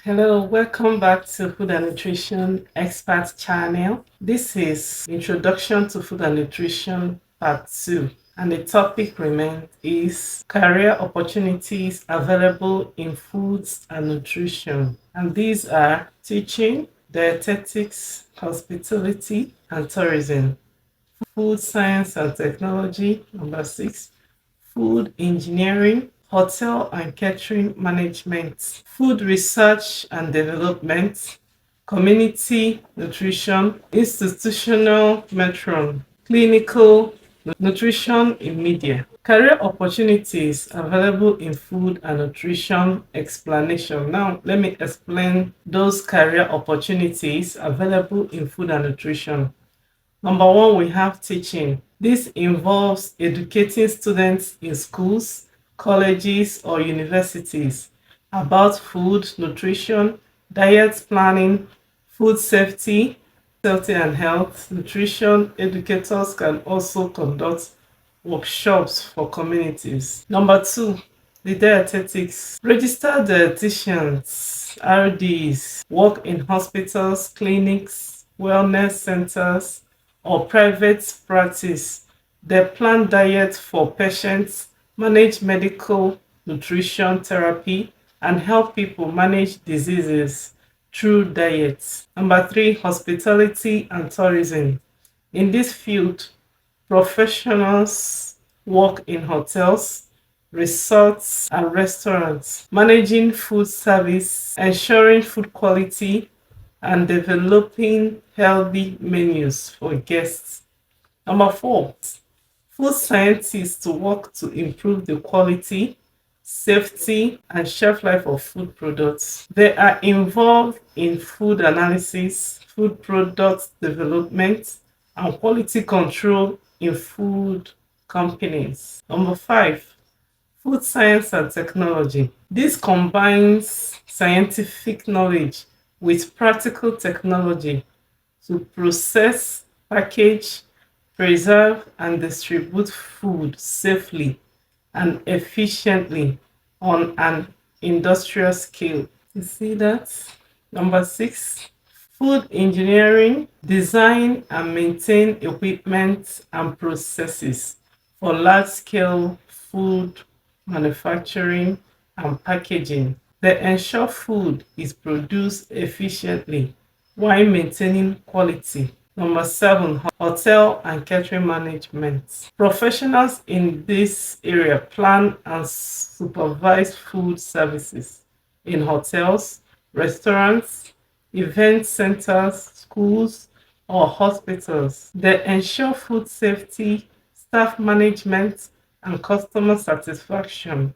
Hello, welcome back to Food and Nutrition Expert Channel. This is Introduction to Food and Nutrition Part 2, and the topic remains is career opportunities available in foods and nutrition. And these are teaching, dietetics, hospitality, and tourism. Food science and technology, number 6. Food engineering, hotel and catering management, food research and development, community nutrition, institutional matron, clinical nutrition in media. Career opportunities available in food and nutrition explanation. Now, let me explain those career opportunities available in food and nutrition. Number one, we have teaching. This involves educating students in schools, colleges, or universities about food, nutrition, diet planning, food safety and health. Nutrition educators can also conduct workshops for communities. Number two, the dietetics. Registered dietitians, RDs, work in hospitals, clinics, wellness centers, or private practice. They plan diet for patients, manage medical nutrition therapy, and help people manage diseases through diet. Number three, hospitality and tourism. In this field, professionals work in hotels, resorts, and restaurants, managing food service, ensuring food quality, and developing healthy menus for guests. Number four, food scientists to work to improve the quality, safety, and shelf life of food products. They are involved in food analysis, food product development, and quality control in food companies. Number five, food science and technology. This combines scientific knowledge with practical technology to process, package, preserve, and distribute food safely and efficiently on an industrial scale. You see that? Number six, food engineering, design and maintain equipment and processes for large scale food manufacturing and packaging. They ensure food is produced efficiently while maintaining quality. Number seven, hotel and catering management. Professionals in this area plan and supervise food services in hotels, restaurants, event centers, schools, or hospitals. They ensure food safety, staff management, and customer satisfaction.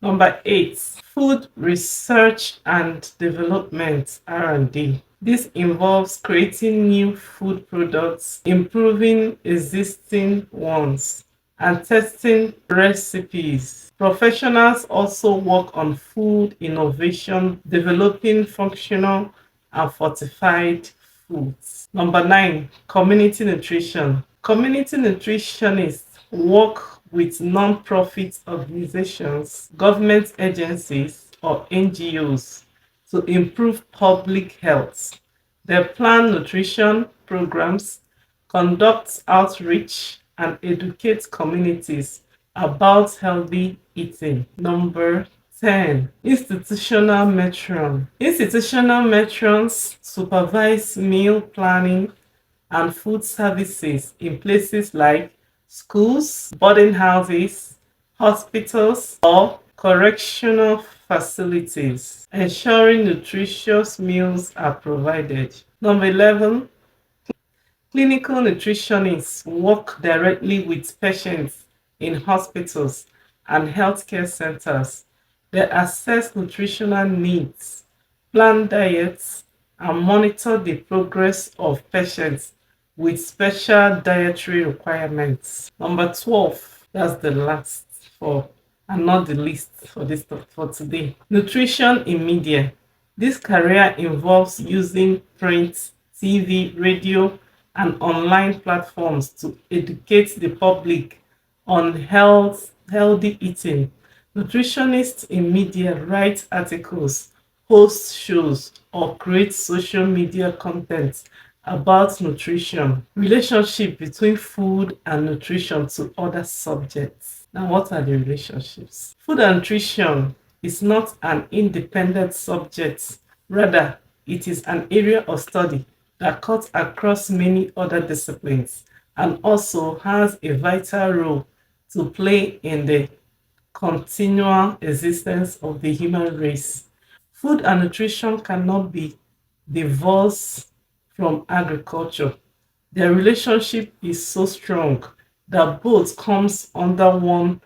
Number eight, food research and development R&D. This involves creating new food products, improving existing ones, and testing recipes. Professionals also work on food innovation, developing functional and fortified foods. Number nine, community nutrition. Community nutritionists work with non-profit organizations, government agencies, or NGOs to improve public health. They plan nutrition programs, conduct outreach, and educate communities about healthy eating. Number 10. Institutional matron. Institutional matrons supervise meal planning and food services in places like schools, boarding houses, hospitals, or correctional facilities, ensuring nutritious meals are provided. Number 11, clinical nutritionists work directly with patients in hospitals and healthcare centers. They assess nutritional needs, plan diets, and monitor the progress of patients with special dietary requirements. Number 12, that's the last for and not the least for this for today. Nutrition in media. This career involves using print, TV, radio, and online platforms to educate the public on healthy eating. Nutritionists in media write articles host shows, or create social media content about nutrition. Relationship between food and nutrition to other subjects. Now, what are the relationships? Food and nutrition is not an independent subject. Rather, it is an area of study that cuts across many other disciplines and also has a vital role to play in the continual existence of the human race. Food and nutrition cannot be divorced from agriculture. Their relationship is so strong that both comes under one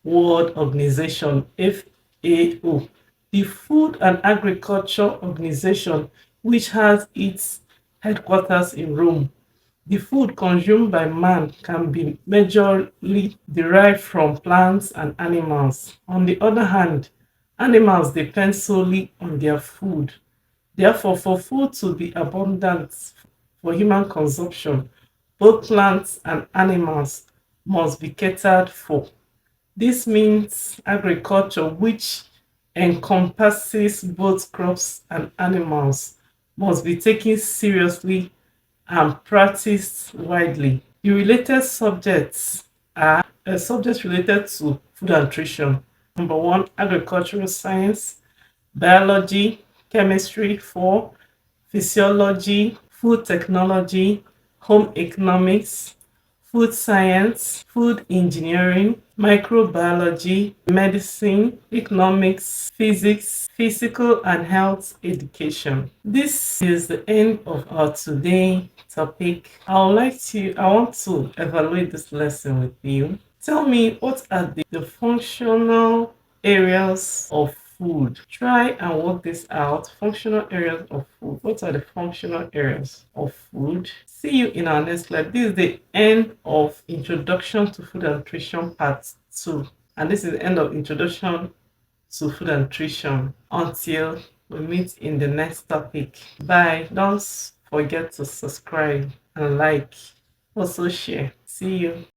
world organization, FAO, the Food and Agriculture Organization, which has its headquarters in Rome. The food consumed by man can be majorly derived from plants and animals. On the other hand, animals depend solely on their food. Therefore, for food to be abundant for human consumption, both plants and animals must be catered for. This means agriculture, which encompasses both crops and animals, must be taken seriously and practiced widely. The related subjects are subjects related to food and nutrition. Number one, agricultural science, biology, chemistry. Four, physiology, food technology, home economics, food science, food engineering, microbiology, medicine, economics, physics, physical and health education. This is the end of our today topic. I want to evaluate this lesson with you. Tell me, what are the functional areas of food? Try and work this out. Functional areas of food. What are the functional areas of food? See you in our next class. This is the end of Introduction to Food and Nutrition Part 2. And this is the end of Introduction to Food and Nutrition. Until we meet in the next topic. Bye. Don't forget to subscribe and like. Also share. See you.